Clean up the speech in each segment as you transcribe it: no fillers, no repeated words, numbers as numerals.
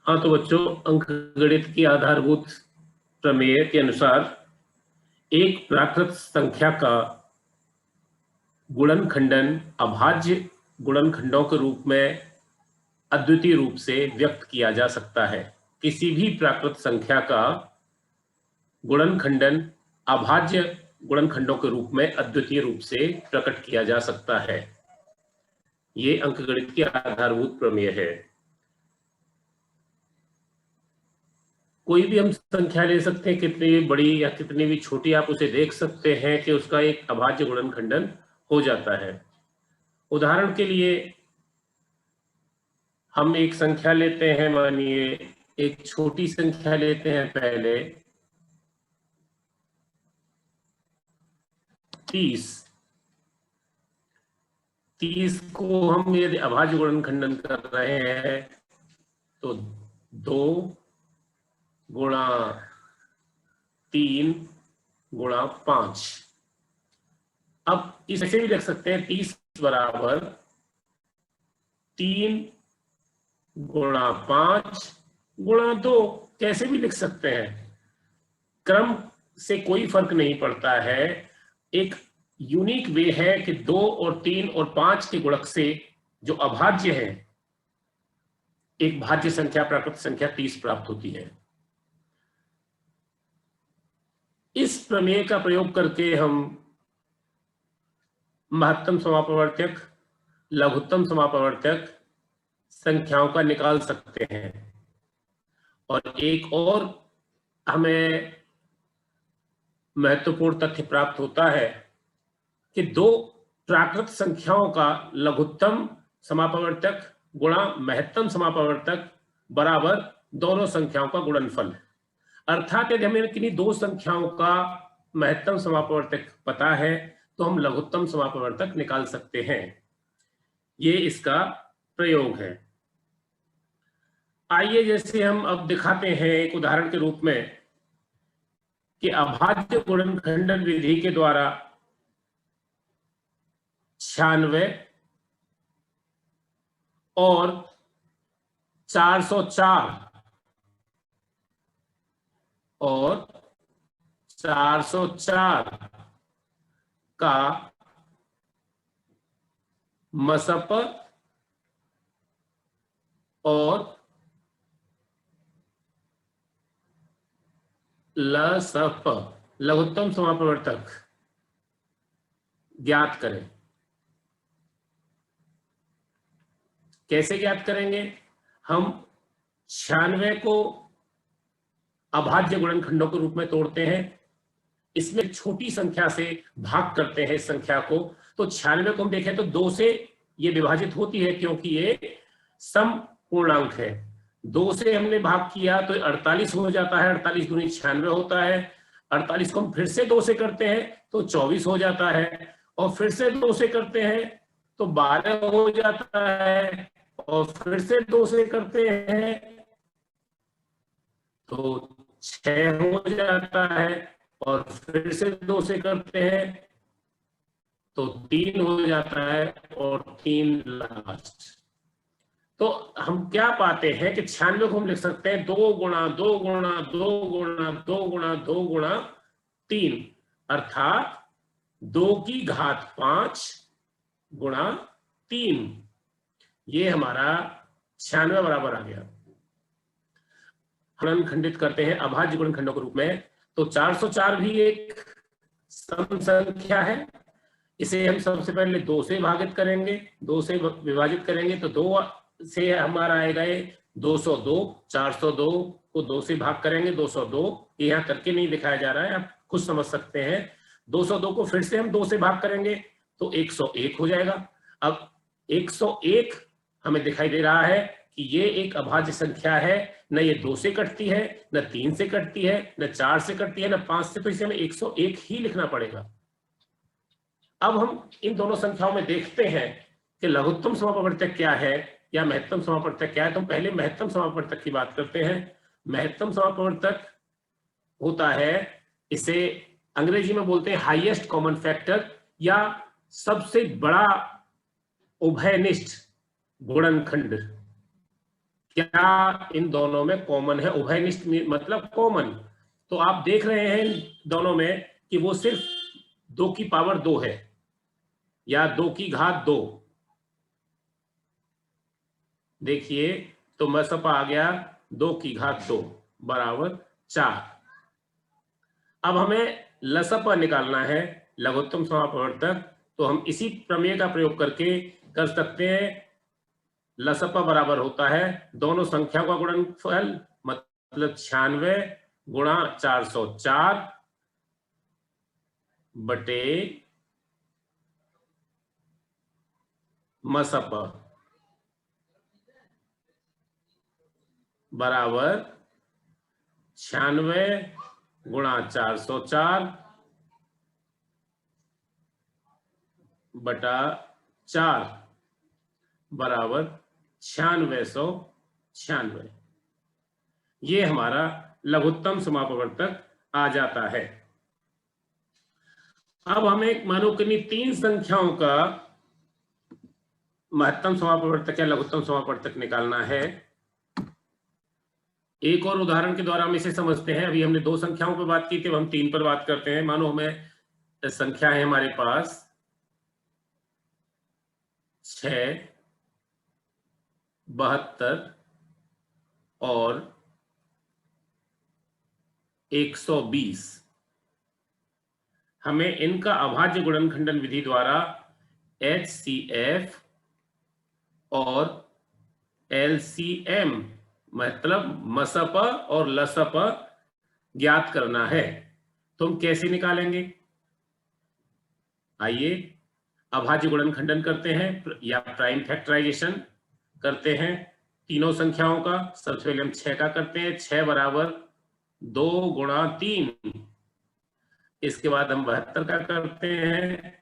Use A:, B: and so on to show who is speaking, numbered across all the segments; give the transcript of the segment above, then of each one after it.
A: हाँ तो बच्चों, अंकगणित की आधारभूत प्रमेय के अनुसार एक प्राकृत संख्या का गुणनखंडन अभाज्य गुणनखंडों के रूप में अद्वितीय रूप से व्यक्त किया जा सकता है। किसी भी प्राकृत संख्या का गुणनखंडन अभाज्य गुणनखंडों के रूप में अद्वितीय रूप से प्रकट किया जा सकता है। ये अंकगणित की आधारभूत प्रमेय है। कोई भी हम संख्या ले सकते हैं, कितनी भी बड़ी या कितनी भी छोटी, आप उसे देख सकते हैं कि उसका एक अभाज्य गुणनखंडन हो जाता है। उदाहरण के लिए हम एक संख्या लेते हैं, मानिए एक छोटी संख्या लेते हैं पहले 30। 30 को हम यदि अभाज्य गुणनखंडन कर रहे हैं तो 2 गुणा 3 गुणा 5। अब इसे भी लिख सकते हैं 30 बराबर 3 गुणा 5 गुणा 2, कैसे भी लिख सकते हैं। क्रम से कोई फर्क नहीं पड़ता है। एक यूनिक वे है कि 2 और 3 और 5 के गुणक से जो अभाज्य है, एक भाज्य संख्या प्राकृत संख्या 30 प्राप्त होती है। इस प्रमेय का प्रयोग करके हम महत्तम समापवर्तक, लघुत्तम समापवर्तक संख्याओं का निकाल सकते हैं। और एक और हमें महत्वपूर्ण तथ्य प्राप्त होता है कि दो प्राकृत संख्याओं का लघुत्तम समापवर्तक गुणा महत्तम समापवर्तक बराबर दोनों संख्याओं का गुणनफल। अर्थात यदि हमें किन्हीं दो संख्याओं का महत्तम समापवर्तक पता है तो हम लघुत्तम समापवर्तक निकाल सकते हैं। ये इसका प्रयोग है। आइए जैसे हम अब दिखाते हैं एक उदाहरण के रूप में कि अभाज्य गुणनखंडन विधि के द्वारा 96 और 404 और 404 का मसप और लसप लघुत्तम समापवर्तक ज्ञात करें। कैसे ज्ञात करेंगे? हम 96 को अभाज्य गुणनखंडों के रूप में तोड़ते हैं, इसमें छोटी संख्या से भाग करते हैं इस संख्या को। तो 96 को हम देखें तो 2 से ये विभाजित होती है क्योंकि ये सम पूर्णांक है। 2 से हमने भाग किया तो 48 हो जाता है, 48 दूनी 96 होता है। 48 को हम फिर से 2 से करते हैं तो 24 हो जाता है, और फिर से 2 से करते हैं तो 12 हो जाता है, और फिर से 2 से करते हैं तो 6 हो जाता है, और फिर से 2 से करते हैं तो 3 हो जाता है, और 3 लास्ट। तो हम क्या पाते हैं कि 96 को हम लिख सकते हैं 2 गुणा 2 गुणा 2 गुणा 2 गुणा 2 गुणा 3, अर्थात 2 की घात 5 गुणा 3। ये हमारा 96 बराबर आ गया। गुणनखंडित करते हैं अभाज्य गुणनखंडों के रूप में तो 404 भी एक सम संख्या है। इसे हम सबसे पहले 2 से भागित करेंगे, 2 से विभाजित करेंगे तो 2 से हमारा आएगा 202। 402 को 2 से भाग करेंगे 202, ये यहाँ करके नहीं दिखाया जा रहा है, आप खुद समझ सकते हैं। 202 को फिर से हम 2 से भाग करेंगे तो 101 हो जाएगा। अब 101 हमें दिखाई दे रहा है कि ये एक अभाज्य संख्या है, न ये 2 से कटती है, न 3 से कटती है, न 4 से कटती है, न 5 से, तो इसे हमें 101 ही लिखना पड़ेगा। अब हम इन दोनों संख्याओं में देखते हैं कि लघुत्तम समापवर्तक क्या है या महत्तम समापवर्तक क्या है। तो पहले महत्तम समापवर्तक की बात करते हैं। महत्तम समापवर्तक होता है, इसे अंग्रेजी में बोलते हैं हाईएस्ट कॉमन फैक्टर, या सबसे बड़ा उभयनिष्ठ गुणनखंड। क्या इन दोनों में कॉमन है? उभयनिष्ठ मतलब कॉमन। तो आप देख रहे हैं दोनों में कि वो सिर्फ 2 की पावर 2 है या 2 की घात 2। देखिए तो मसपा आ गया 2 की घात 2 बराबर 4। अब हमें लसपा निकालना है, लघुत्तम समापवर्तक। तो हम इसी प्रमेय का प्रयोग करके कर सकते हैं। लसपा बराबर होता है दोनों संख्याओं का गुणनफल, मतलब 96 गुणा 404 बटे मसपा बराबर 96 गुणा 404 बटा 4 बराबर 9696। ये हमारा लघुत्तम समापवर्तक आ जाता है। अब हमें मानो कि 3 संख्याओं का महत्तम समापवर्तक या लघुत्तम समापवर्तक निकालना है। एक और उदाहरण के द्वारा हम इसे समझते हैं। अभी हमने 2 संख्याओं पर बात की थी, अब हम 3 पर बात करते हैं। मानो हमें संख्या है हमारे पास 6, 72 और 120। हमें इनका अभाज्य गुणनखंडन विधि द्वारा HCF और LCM मतलब मसप और लसप ज्ञात करना है। तो हम कैसे निकालेंगे? आइए अभाज्य गुणनखंडन करते हैं या प्राइम फैक्टराइजेशन करते हैं तीनों संख्याओं का। सबसे पहले हम 6 का करते हैं। 6 बराबर 2 गुणा 3। इसके बाद हम 72 का करते हैं।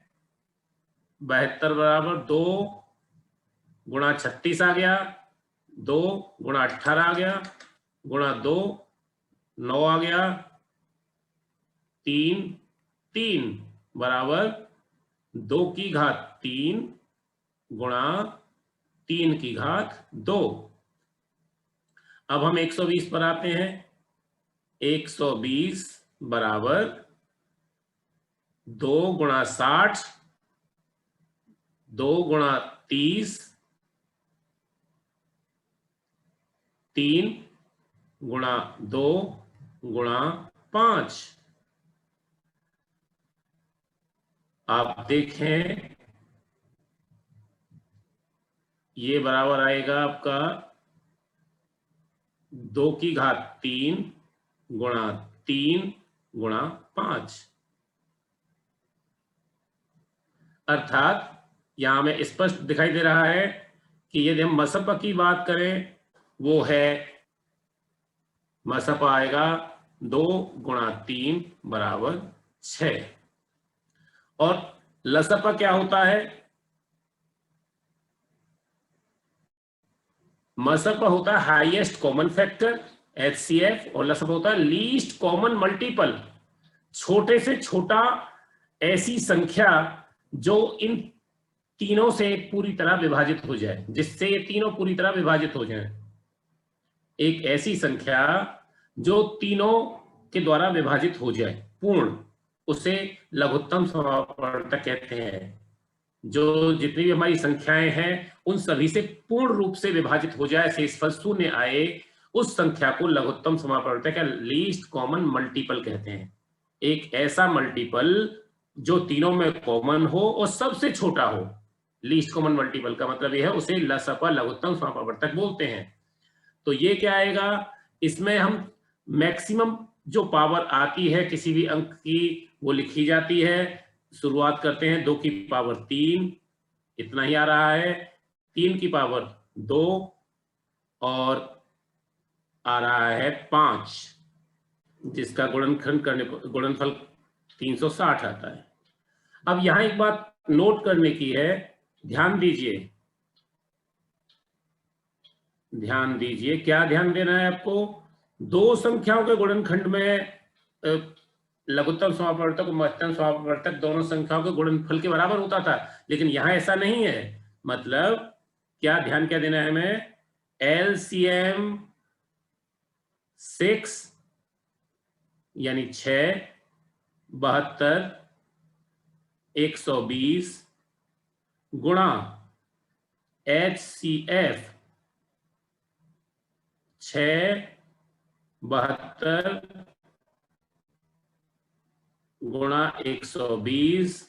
A: 72 बराबर 2 गुणा 36 आ गया, 2 गुणा 18 आ गया, गुणा 2 9 आ गया, 3 3 बराबर 2 की घात 3 गुणा 3 की घात 2। अब हम 120 पर आते हैं। 120 बराबर 2 गुणा 60, 2 गुणा 30, 3 गुणा 2 गुणा 5। आप देखें ये बराबर आएगा आपका 2 की घात 3 गुणा 3 गुणा 5। अर्थात यहां में स्पष्ट दिखाई दे रहा है कि यदि हम मसपा की बात करें वो है मसपा आएगा 2 गुणा 3 बराबर 6। और लसपा क्या होता है? मसपा होता है हाईएस्ट कॉमन फैक्टर HCF और लसपा होता है लीस्ट कॉमन मल्टीपल, छोटे से छोटा ऐसी संख्या जो इन तीनों से पूरी तरह विभाजित हो जाए, जिससे ये तीनों पूरी तरह विभाजित हो जाएं। एक ऐसी संख्या जो तीनों के द्वारा विभाजित हो जाए पूर्ण, उसे लघुत्तम समापवर्तक कहते हैं। जो जितनी भी हमारी संख्याएं हैं उन सभी से पूर्ण रूप से विभाजित हो जाए, शेषफल शून्य आए, उस संख्या को लघुत्तम समापवर्तक या लीस्ट कॉमन मल्टीपल कहते हैं। एक ऐसा मल्टीपल जो तीनों में कॉमन हो और सबसे छोटा हो। लीस्ट कॉमन मल्टीपल का मतलब यह है, उसे लसपा लघुत्तम समापवर्तक बोलते हैं। तो ये क्या आएगा? इसमें हम मैक्सिमम जो पावर आती है किसी भी अंक की वो लिखी जाती है। शुरुआत करते हैं 2 की पावर 3, इतना ही आ रहा है। 3 की पावर 2 और आ रहा है 5, जिसका गुणनखंड करने पर गुणनफल 360 आता है। अब यहां एक बात नोट करने की है, ध्यान दीजिए, ध्यान दीजिए। क्या ध्यान देना है आपको? 2 संख्याओं के गुणनखंड में लघुत्तम समापवर्तक और महत्तम समापवर्तक दोनों संख्याओं के गुणनफल के बराबर होता था, लेकिन यहां ऐसा नहीं है। मतलब क्या ध्यान क्या देना है हमें? LCM 6 यानी 6, 72, 120 गुणा HCF 6, 72 गुणा 120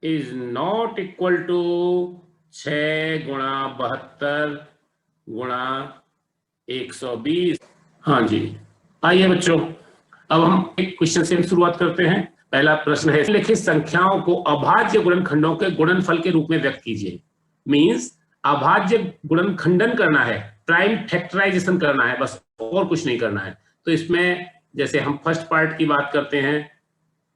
A: इज नॉट इक्वल टू 6 गुणा 72 गुणा 120। हाँ जी, आइए बच्चों, अब हम एक क्वेश्चन से शुरुआत करते हैं। पहला प्रश्न है, लिखित संख्याओं को अभाज्य गुणनखंडों के गुणनफल के रूप में व्यक्त कीजिए। मींस अभाज्य गुणनखंडन करना है, प्राइम फैक्टराइजेशन करना है, बस और कुछ नहीं करना है। तो इसमें जैसे हम फर्स्ट पार्ट की बात करते हैं,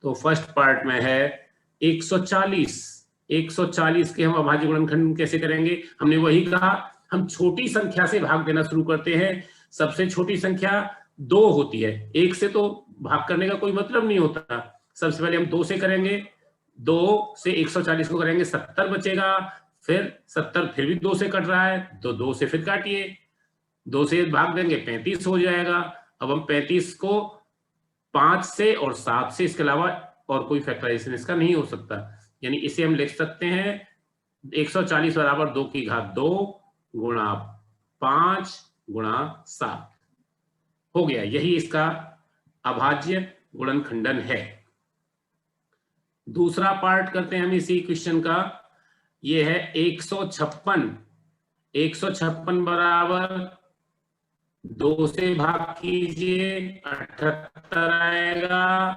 A: तो फर्स्ट पार्ट में है 140 के हम अभाज्य गुणनखंडन कैसे करेंगे? हमने वही कहा, हम छोटी संख्या से भाग देना शुरू करते हैं। सबसे छोटी संख्या 2 होती है, 1 से तो भाग करने का कोई मतलब नहीं होता। सबसे पहले हम 2 से करेंगे, 2 से 140 को करेंगे, 70 बचेगा, फिर 70 फिर भी 2 से कट रहा है, तो 2 से फिर काटिए, 2 से भाग देंगे 35 हो जाएगा। अब हम 35 को 5 से और 7 से, इसके अलावा और कोई फैक्टराइजेशन इसका नहीं हो सकता। यानी इसे हम लिख सकते हैं 140 बराबर 2 की घात 2 गुणा 5 गुणा 7 हो गया। यही इसका अभाज्य गुणनखंडन है। दूसरा पार्ट करते हैं हम इसी क्वेश्चन का। ये है 156 बराबर 2 से भाग कीजिए, 78 आएगा,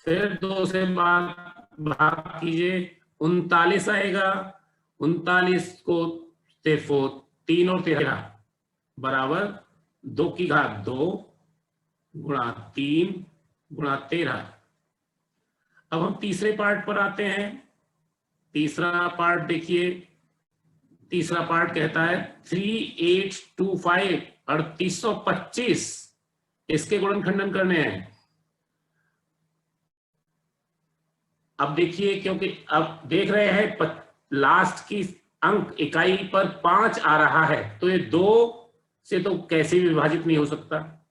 A: फिर 2 से भाग कीजिए, 39 आएगा, 39 को सिर्फ 3 और 13 बराबर 2 की घात 2 गुणा 3 गुणा 13। अब हम तीसरे पार्ट पर आते हैं। तीसरा पार्ट देखिए, तीसरा पार्ट कहता है 3825 3825 इसके गुणनखंडन करने हैं। अब देखिए, क्योंकि अब देख रहे हैं लास्ट की अंक इकाई पर 5 आ रहा है, तो ये 2 से तो कैसे भी विभाजित नहीं हो सकता।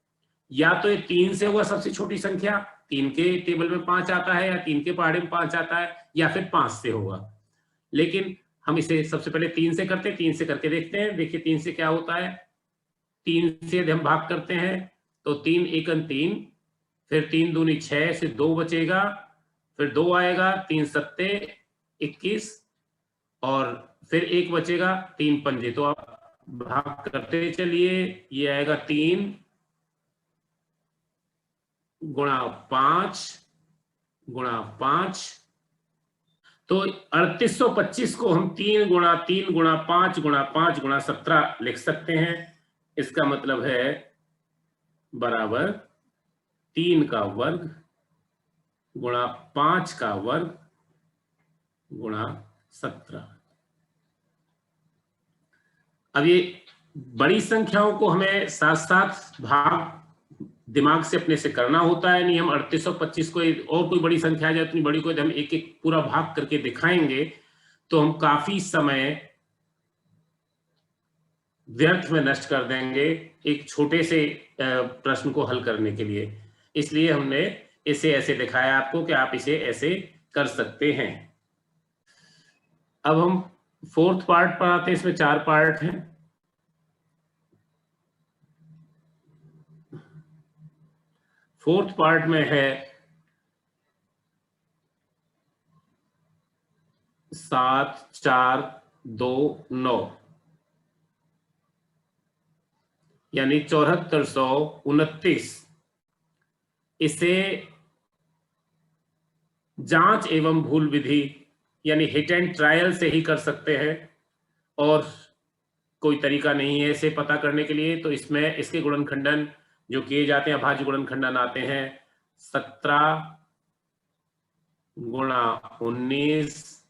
A: या तो ये 3 से होगा सबसे छोटी संख्या, 3 के टेबल में 5 आता है, या 3 के पहाड़े में 5 आता है, या फिर 5 से होगा। लेकिन हम इसे सबसे पहले 3 से करते हैं, 3 से करके देखते हैं। देखिए 3 से क्या होता है, 3 से यदि हम भाग करते हैं तो 3 एकन 3, फिर 3 दूनी 6 से 2 बचेगा, फिर 2 आएगा, 3 सत्ते 21 और फिर 1 बचेगा, 3 पंजे। तो आप भाग करते चलिए, ये आएगा 3 गुणा 5 गुणा 5। तो 3825 को हम 3 गुणा 3 गुणा 5 गुणा 5 गुणा 17 लिख सकते हैं। इसका मतलब है बराबर 3 का वर्ग गुणा 5 का वर्ग गुणा 17। अब ये बड़ी संख्याओं को हमें साथ साथ भाग दिमाग से अपने से करना होता है। नहीं हम 3825 को और कोई बड़ी संख्या जाए इतनी बड़ी को हम एक एक पूरा भाग करके दिखाएंगे तो हम काफी समय व्यर्थ में नष्ट कर देंगे एक छोटे से प्रश्न को हल करने के लिए। इसलिए हमने इसे ऐसे दिखाया आपको कि आप इसे ऐसे कर सकते हैं। अब हम फोर्थ पार्ट पर आते हैं। इसमें 4 पार्ट हैं। फोर्थ पार्ट में है 7 4 2 9 यानी 7429। इसे जांच एवं भूल विधि यानी हिट एंड ट्रायल से ही कर सकते हैं और कोई तरीका नहीं है इसे पता करने के लिए। तो इसमें इसके गुणनखंडन जो किए जाते हैं, अभाज्य गुणनखंडन आते हैं 17 गुणा 19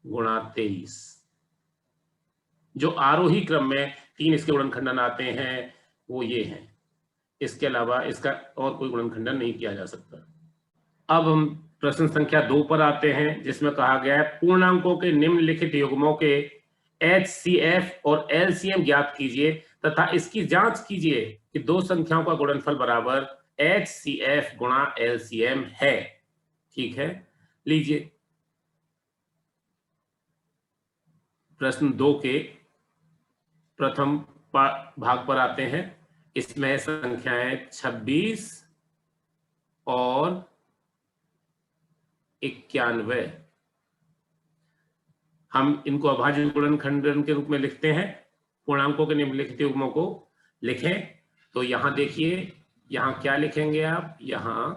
A: गुणा 23। जो आरोही क्रम में 3 इसके गुणनखंडन आते हैं वो ये हैं। इसके अलावा इसका और कोई गुणनखंडन नहीं किया जा सकता। अब हम प्रश्न संख्या 2 पर आते हैं, जिसमें कहा गया है पूर्णांकों के निम्नलिखित युग्मों के HCF और LCM ज्ञात कीजिए तथा इसकी जांच कीजिए कि दो संख्याओं का गुणनफल बराबर HCF गुणा LCM है। ठीक है, लीजिए प्रश्न 2 के प्रथम भाग पर आते हैं। इसमें संख्याएं 26 और 91। हम इनको अभाज्य गुणनखंडन के रूप में लिखते हैं। पूर्णांकों के निम्नलिखित युग्मों को लिखें। तो यहां देखिए, यहां क्या लिखेंगे आप, यहां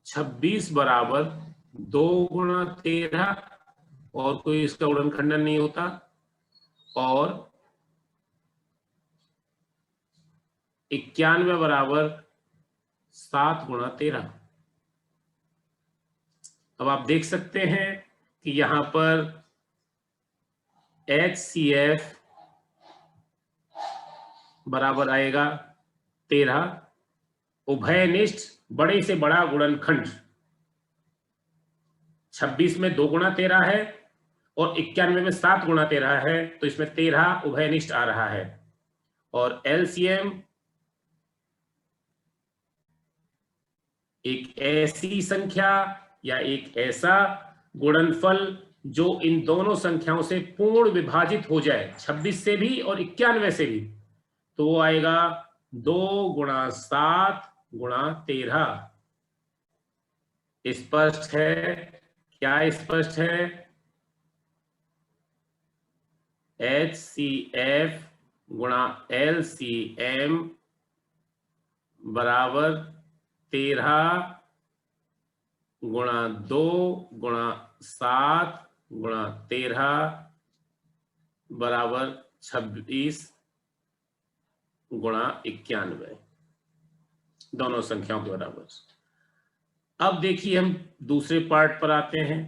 A: 26 बराबर 2 गुणा 13 और कोई इसका गुणनखंडन नहीं होता, और 91 बराबर 7 गुणा 13। अब आप देख सकते हैं कि यहां पर HCF बराबर आएगा 13, उभयनिष्ठ बड़े से बड़ा गुणनखंड 26 में 2 गुणा 13 है और 91 में 7 गुणा 13 है, तो इसमें 13 उभयनिष्ठ आ रहा है। और LCM एक ऐसी संख्या या एक ऐसा गुणनफल जो इन दोनों संख्याओं से पूर्ण विभाजित हो जाए, 26 से भी और 91 से भी, तो वो आएगा 2 गुणा 7 गुणा 13। स्पष्ट है? क्या स्पष्ट है? HCF गुणा LCM बराबर 13 गुणा 2 गुणा 7 गुणा 13 बराबर 26 गुणा 91, दोनों संख्याओं के बराबर। अब देखिए हम दूसरे पार्ट पर आते हैं।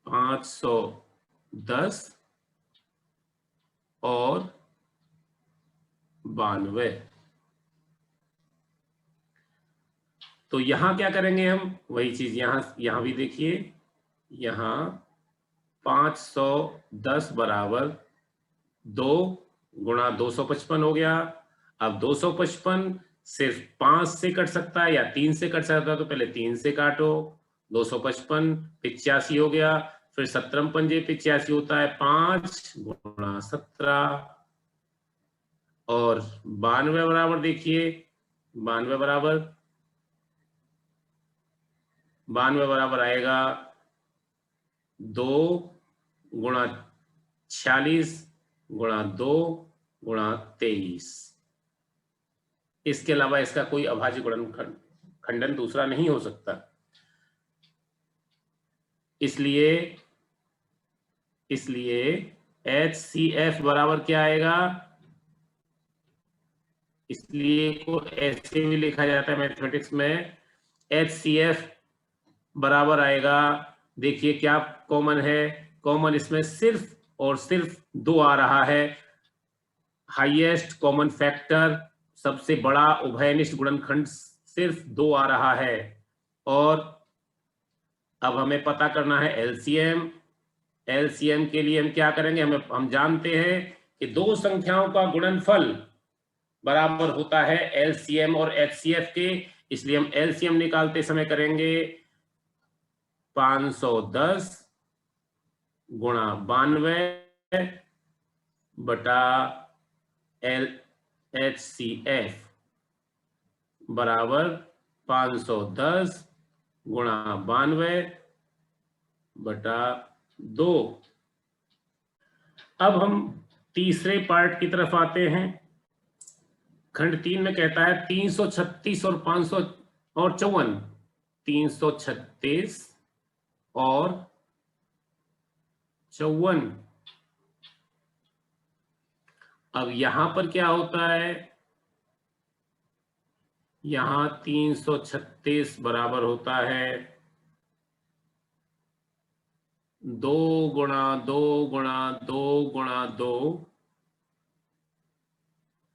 A: 510 और 92। तो यहां क्या करेंगे हम, वही चीज यहां भी देखिए, यहां 510 बराबर 2 गुणा 255 हो गया। अब 255 सिर्फ 5 से कट सकता है या 3 से कट सकता है, तो पहले 3 से काटो। 255 85 हो गया, फिर 17 पंजे 85 होता है, 5 गुणा 17। और 92 बराबर देखिए, 92 बराबर आएगा 2 गुणा 46 गुणा 2 गुणा 23। इसके अलावा इसका कोई अभाज्य गुणनखंडन दूसरा नहीं हो सकता। इसलिए HCF बराबर क्या आएगा, इसलिए को ऐसे भी लिखा जाता है मैथमेटिक्स में, HCF बराबर आएगा, देखिए क्या कॉमन है, कॉमन इसमें सिर्फ और सिर्फ 2 आ रहा है। हाईएस्ट कॉमन फैक्टर, सबसे बड़ा उभयनिष्ठ गुणनखंड सिर्फ 2 आ रहा है। और अब हमें पता करना है LCM। LCM के लिए हम क्या करेंगे, हम जानते हैं कि दो संख्याओं का गुणनफल बराबर होता है LCM और HCF के, इसलिए हम LCM निकालते समय करेंगे 510 गुणा 92 बटा HCF बराबर 510 गुणा 92 बटा 2। अब हम तीसरे पार्ट की तरफ आते हैं। खंड 3 में कहता है 336 और 554, 336 और 54। अब यहां पर क्या होता है, यहां 336 बराबर होता है 2 गुणा 2 गुणा 2 गुणा 2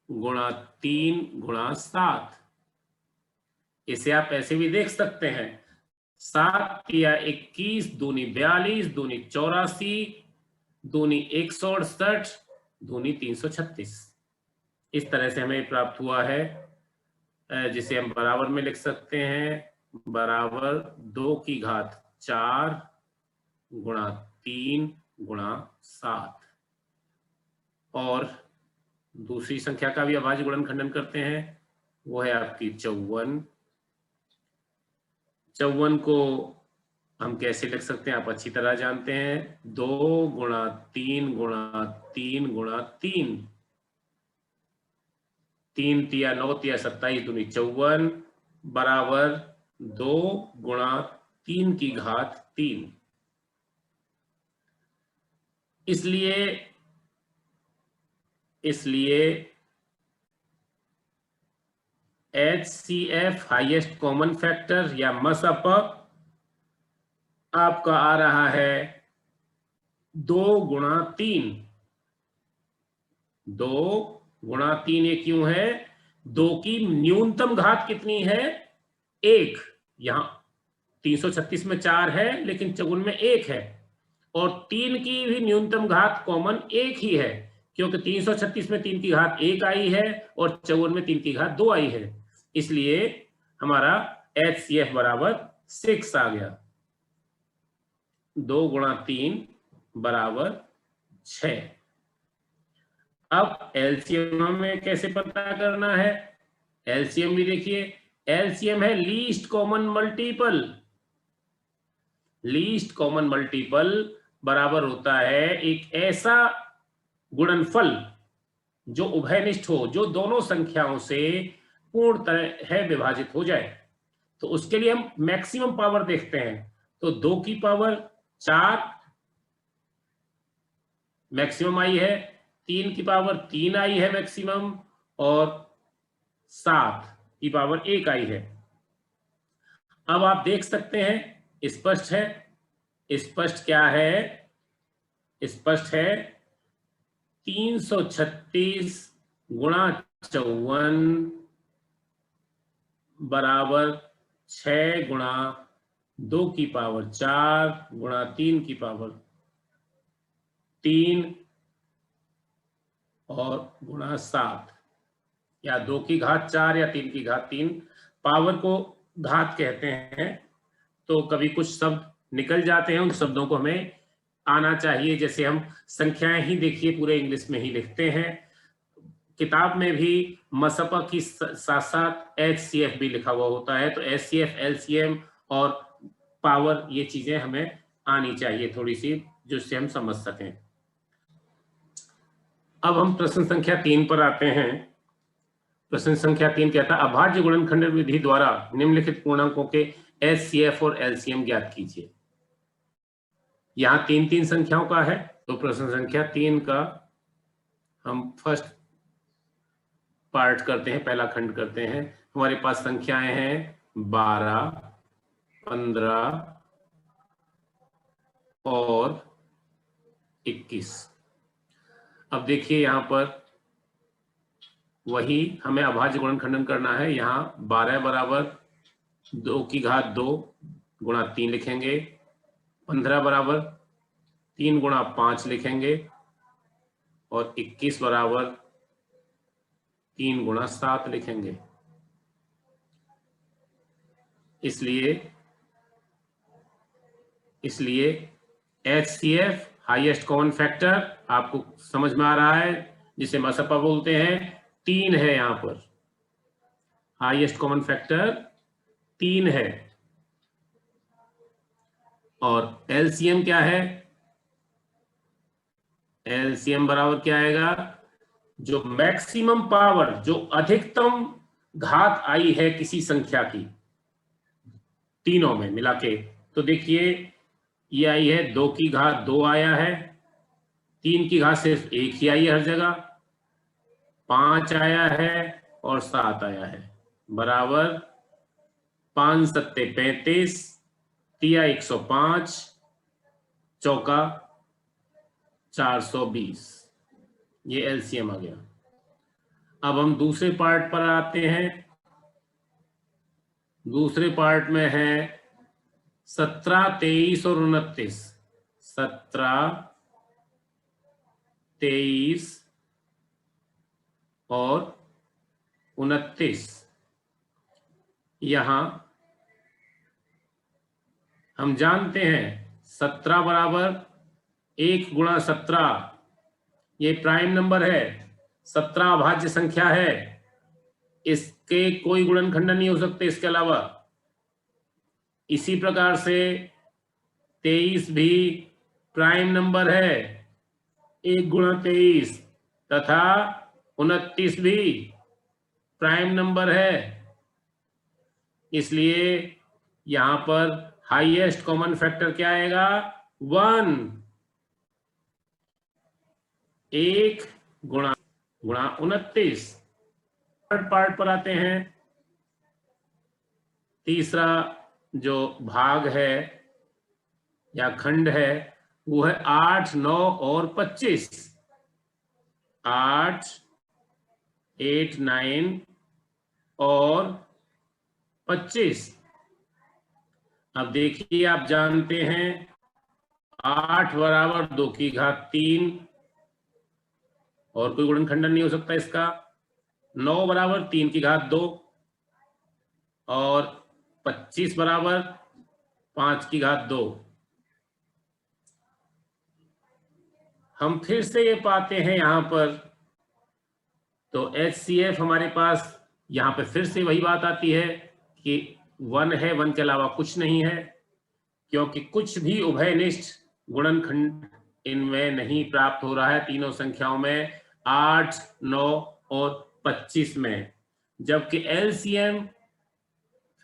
A: गुणा 3 गुणा 7। इसे आप ऐसे भी देख सकते हैं, 7 या 21, दूनी 42, दूनी 84, दूनी 168, दूनी 336। इस तरह से हमें प्राप्त हुआ है, जिसे हम बराबर में लिख सकते हैं, बराबर 2 की घात 4 गुणा 3 गुणा 7। और दूसरी संख्या का भी अभाज्य गुणनखंडन करते हैं, वो है आपकी 54। 54 को हम कैसे लिख सकते हैं आप अच्छी तरह जानते हैं, 2 गुणा 3 गुणा 3 गुणा 3, 3 तिया 9 तिया 27 दूनी 54 बराबर 2 गुणा 3 की घात 3। इसलिए HCF हाईएस्ट कॉमन फैक्टर या मसअप आपका आ रहा है 2 गुणा 3। 2 गुणा 3 ये क्यों है, 2 की न्यूनतम घात कितनी है, 1। यहां 336 में 4 है लेकिन 54 में 1 है, और 3 की भी न्यूनतम घात कॉमन 1 ही है, क्योंकि 336 में 3 की घात 1 आई है और 54 में 3 की घात 2 आई है। इसलिए हमारा HCF बराबर 6 आ गया। 2 गुणा 3 बराबर 6। अब एलसीएम में कैसे पता करना है, एलसीएम भी देखिए, एलसीएम है least common multiple. Least common multiple बराबर होता है एक ऐसा गुणनफल जो उभयनिष्ठ हो, जो दोनों संख्याओं से पूर्ण तरह विभाजित हो जाए। तो उसके लिए हम मैक्सिमम पावर देखते हैं, तो 2 की पावर 4 मैक्सिमम आई है, 3 की पावर 3 आई है मैक्सिमम, और 7 की पावर 1 आई है। अब आप देख सकते हैं, स्पष्ट है, स्पष्ट क्या है, स्पष्ट है 336 गुणा 54 बराबर 6 गुणा 2 की पावर 4 गुणा 3 की पावर 3 और गुणा 7, या 2 की घात 4 या 3 की घात 3। पावर को घात कहते हैं, तो कभी कुछ शब्द निकल जाते हैं, उन शब्दों को हमें आना चाहिए। जैसे हम संख्याएं ही देखिए पूरे इंग्लिश में ही लिखते हैं, किताब में भी मसपा की साथ साथ HCF भी लिखा हुआ होता है, तो HCF, LCM और पावर, ये चीजें हमें आनी चाहिए थोड़ी सी, जिससे हम समझ सकें। अब हम प्रश्न संख्या 3 पर आते हैं। प्रश्न संख्या 3 कहता है अभाज्य गुणनखंडन विधि द्वारा निम्नलिखित पूर्णांकों के HCF और LCM ज्ञात कीजिए। यहां 3 संख्याओं का है, तो प्रश्न संख्या 3 का हम फर्स्ट पार्ट करते हैं, पहला खंड करते हैं। हमारे पास संख्याएं हैं 12, 15 और 21। अब देखिए यहां पर वही हमें अभाज्य गुणनखंडन करना है। यहाँ 12 बराबर 2 की घात 2 गुणा 3 लिखेंगे, 15 बराबर 3 गुणा 5 लिखेंगे, और 21 बराबर 3 गुणा 7 लिखेंगे। इसलिए HCF हाईएस्ट कॉमन फैक्टर आपको समझ में आ रहा है, जिसे मसपा बोलते हैं, 3 है। यहां पर हाईएस्ट कॉमन फैक्टर 3 है। और LCM क्या है, LCM बराबर क्या आएगा, जो मैक्सिमम पावर, जो अधिकतम घात आई है किसी संख्या की, तीनों में मिला के। तो देखिए ये आई है 2 की घात 2 आया है, 3 की घात सिर्फ 1 ही आई है हर जगह, 5 आया है और 7 आया है, बराबर 5 सत्ते 35, तिया 105, चौका 420। ये LCM आ गया। अब हम दूसरे पार्ट पर आते हैं। दूसरे पार्ट में है 17, 23 और 29, 17, 23 और 29। यहां हम जानते हैं 17 बराबर 1 गुणा 17, ये प्राइम नंबर है, 17 अभाज्य संख्या है, इसके कोई गुणनखंडन नहीं हो सकते इसके अलावा। इसी प्रकार से 23 भी प्राइम नंबर है, 1 गुणा 23, तथा 29 भी प्राइम नंबर है, इसलिए यहां पर हाईएस्ट कॉमन फैक्टर क्या आएगा? 1। 1 गुणा 29। थर्ड पार्ट पर आते हैं। तीसरा जो भाग है या खंड है वो है 8, 9 और 25। 8, 8, 9 और 25। अब देखिए, आप जानते हैं 8 बराबर 2 की घात 3, और कोई गुणनखंडन नहीं हो सकता इसका। 9 बराबर 3 की घात 2 और 25 बराबर 5 की घात 2। हम फिर से ये पाते हैं यहां पर, तो HCF हमारे पास यहां पे फिर से वही बात आती है कि 1 है, 1 के अलावा कुछ नहीं है, क्योंकि कुछ भी उभयनिष्ठ गुणनखंड इनमें नहीं प्राप्त हो रहा है तीनों संख्याओं में, 8, 9 और 25 में। जबकि LCM,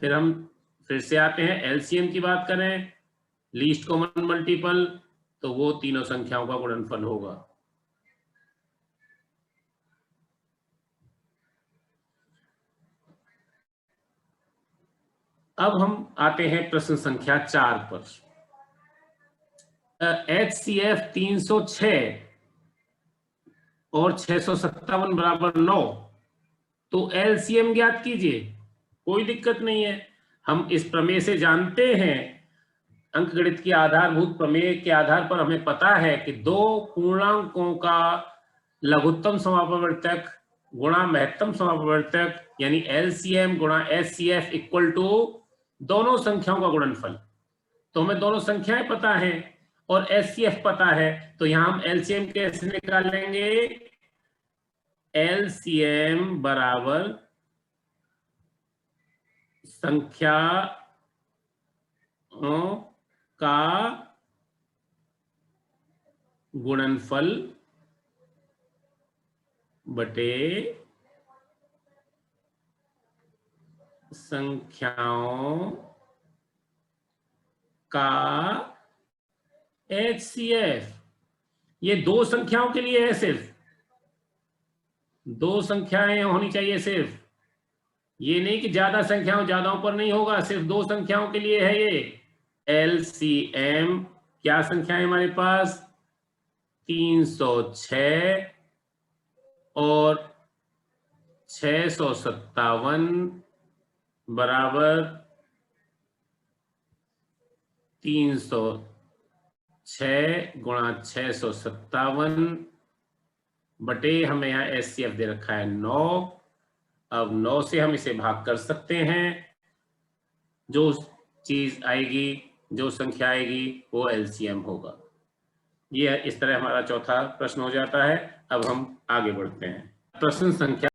A: फिर हम फिर से आते हैं, LCM की बात करें, लीस्ट कॉमन मल्टीपल, तो वो तीनों संख्याओं का गुणनफल होगा। अब हम आते हैं प्रश्न संख्या 4 पर। HCF 306 और 657 बराबर 9, तो LCM ज्ञात कीजिए। कोई दिक्कत नहीं है, हम इस प्रमेय से जानते हैं, अंकगणित की आधारभूत प्रमेय के आधार पर हमें पता है कि दो पूर्णांकों का लघुत्तम समापवर्तक गुणा महत्तम समापवर्तक यानी LCM गुणा HCF इक्वल टू दोनों संख्याओं का गुणनफल। तो हमें दोनों संख्याएं पता है और HCF पता है, तो यहां हम LCM कैसे निकालेंगे? LCM बराबर संख्या का गुणनफल बटे संख्याओं का HCF। ये दो संख्याओं के लिए है, सिर्फ दो संख्याएं होनी चाहिए सिर्फ, ये नहीं कि ज्यादा संख्याओं ज्यादाओं पर नहीं होगा, सिर्फ दो संख्याओं के लिए है ये। LCM क्या संख्या है हमारे पास? 306 और 657 बराबर 306 गुणा 657 बटे, हमें यहाँ HCF दे रखा है 9। अब 9 से हम इसे भाग कर सकते हैं, जो चीज आएगी, जो संख्या आएगी वो LCM होगा। ये इस तरह हमारा चौथा प्रश्न हो जाता है। अब हम आगे बढ़ते हैं। प्रश्न संख्या